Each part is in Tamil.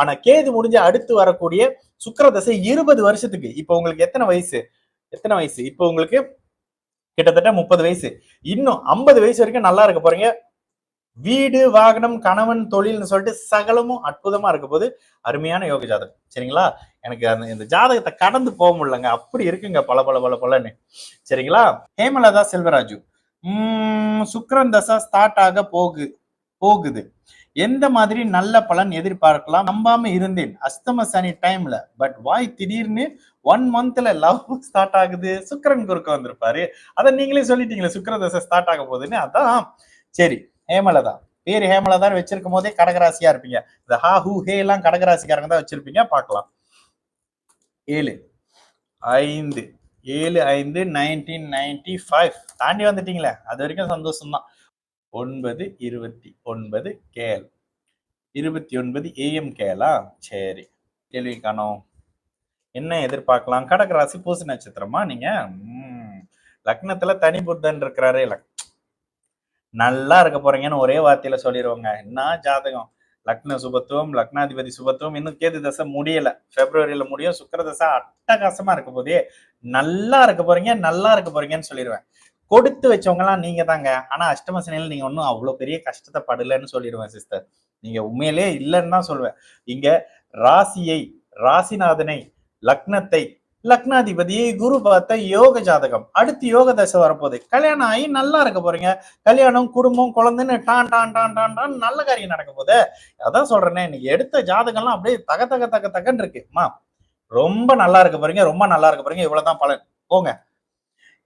ஆனா கேது முடிஞ்ச அடுத்து வரக்கூடிய சுக்கிர தசை 20 வருஷத்துக்கு. இப்ப உங்களுக்கு எத்தனை வயசு? இப்ப உங்களுக்கு கிட்டத்தட்ட 30 வயசு. இன்னும் 50 வயசு வரைக்கும் நல்லா இருக்க போறீங்க. வீடு, வாகனம், கணவன், தொழில்னு சொல்லிட்டு சகலமும் அற்புதமா இருக்க போது. அருமையான யோக ஜாதகம். சரிங்களா? எனக்கு இந்த ஜாதகத்தை கடந்து போக முடியலங்க. அப்படி இருக்குங்க பலன்னு. சரிங்களா? ஹேமலதா செல்வராஜு. சுக்கிரன் தசா ஸ்டார்ட் ஆக போகுது. எந்த மாதிரி நல்ல பலன் எதிர்பார்க்கலாம்? நம்பாம இருந்தேன் அஸ்தம சனி டைம்ல. பட் வாய் திடீர்னு 1 மந்த்ல லவ் ஸ்டார்ட் ஆகுது. சுக்கிரன் குறுக்க வந்திருப்பாரு. அத நீங்களே சொல்லிட்டீங்களே சுக்கிர தசை ஸ்டார்ட் ஆக போகுதுன்னு. அதான் சரி. ஹேமலதா பேரு ஹேமலதான் வச்சிருக்கும் போதே கடகராசியா இருப்பீங்க. இந்த ஹா ஹூ ஹே எல்லாம் கடகராசிக்காரங்க தான் வச்சிருப்பீங்க. பார்க்கலாம். 7/5/1995 தாண்டி வந்துட்டீங்களே, அது வரைக்கும் சந்தோஷம் தான். 9/29 கேஎல் 29 ஏஎம் கேலா. சரி, கேள்வி காணோம். என்ன எதிர்பார்க்கலாம்? கடகராசி பூச நட்சத்திரமா நீங்க? லக்னத்துல தனி புத்தன் இருக்கிறாரே, நல்லா இருக்க போறீங்கன்னு ஒரே வார்த்தையில சொல்லிடுவாங்க. என்ன ஜாதகம்! லக்ன சுபத்துவம், லக்னாதிபதி சுபத்துவம். இன்னும் கேது தசை முடியல, பிப்ரவரியில முடியும். சுக்கிர தசை அட்டகாசமா இருக்க போதே. நல்லா இருக்க போறீங்கன்னு சொல்லிடுவேன். கொடுத்து வச்சவங்க எல்லாம் நீங்க தாங்க. ஆனா அஷ்டம சனியில நீங்க ஒன்னும் அவ்வளவு பெரிய கஷ்டத்தை படலன்னு சொல்லிடுவேன் சிஸ்டர். நீங்க உண்மையிலே இல்லைன்னு தான் சொல்லுவேன். இங்க ராசிநாதனை, லக்னத்தை, லக்னாதிபதியை குரு பார்த்த யோக ஜாதகம். அடுத்து யோக தசை வரப்போகுது. கல்யாணம் ஆகி நல்லா இருக்க போறீங்க. கல்யாணம், குடும்பம், குழந்தைன்னு டான் நல்ல காரியம் நடக்க போகுது. அதான் சொல்றேனே, இன்னைக்கு எடுத்த ஜாதகம்லாம் அப்படியே தகன்னு இருக்குமா. ரொம்ப நல்லா இருக்க போறீங்க, இவ்வளவுதான் பலன். போங்க.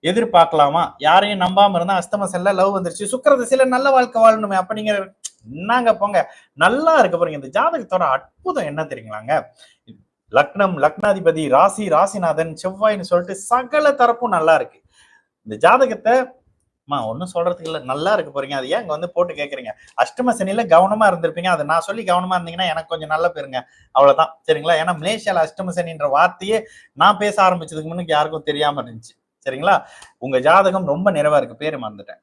எதிர்பார்க்கலாமா? யாரையும் நம்பாம இருந்தா அஸ்தம செல்ல லவ் வந்துருச்சு. சுக்கிர திசையில நல்ல வாழ்க்கை வாழணுமே. அப்ப நீங்க என்னங்க போங்க, நல்லா இருக்க போறீங்க. இந்த ஜாதகத்தோட அற்புதம் என்ன தெரியுங்களாங்க? லக்னம், லக்னாதிபதி, ராசிநாதன், செவ்வாய்னு சொல்லிட்டு சகல தரப்பும் நல்லா இருக்கு. இந்த ஜாதகத்தை ஒன்னும் சொல்றதுக்கு இல்ல, நல்லா இருக்க போறீங்க. அது ஏன் இங்க வந்து போட்டு கேக்குறீங்க? அஷ்டம சனியில கவனமா இருந்திருப்பீங்க. அதை நான் சொல்லி கவனமா இருந்தீங்கன்னா எனக்கு கொஞ்சம் நல்ல பேருங்க. அவ்வளவுதான். சரிங்களா? ஏன்னா மலேசியால அஷ்டம சனின்ற வார்த்தையே நான் பேச ஆரம்பிச்சதுக்கு முன்னுக்கு யாருக்கும் தெரியாம இருந்துச்சு. சரிங்களா? உங்க ஜாதகம் ரொம்ப நிறைவா இருக்கு. பேரு மறந்துட்டேன்.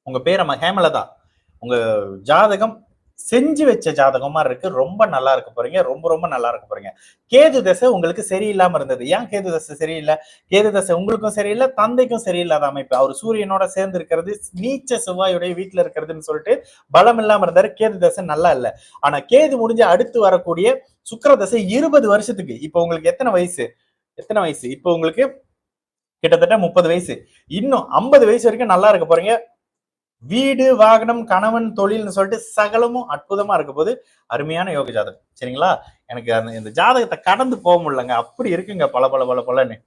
உங்க பேரை ஹேமலதா. உங்க ஜாதகம் செஞ்சு வச்ச ஜாதகமா இருக்கு. ரொம்ப நல்லா இருக்க போறீங்க. ரொம்ப நல்லா இருக்க போறீங்க. கேது தசை உங்களுக்கு சரியில்லாம இருந்தது. ஏன் கேது தசை சரியில்லை? கேது தசை உங்களுக்கும் சரியில்லை, தந்தைக்கும் சரியில்லாத அமைப்பு. அவர் சூரியனோட சேர்ந்து இருக்கிறது, நீச்ச செவ்வாயுடைய வீட்டுல இருக்கிறதுன்னு சொல்லிட்டு பலம் இல்லாம இருந்தாரு. கேது தசை நல்லா இல்ல. ஆனா கேது முடிஞ்சு அடுத்து வரக்கூடிய சுக்கிர தசை 20 வருஷத்துக்கு. இப்ப உங்களுக்கு எத்தனை வயசு? இப்ப உங்களுக்கு கிட்டத்தட்ட 30 வயசு. இன்னும் 50 வயசு வரைக்கும் நல்லா இருக்க போறீங்க. வீடு, வாகனம், கணவன், தொழில்னு சொல்லிட்டு சகலமும் அற்புதமா இருக்க போது. அருமையான யோக ஜாதகம். சரிங்களா? எனக்கு இந்த ஜாதகத்தை கடந்து போக முடியலங்க. அப்படி இருக்குங்க பலன்னு.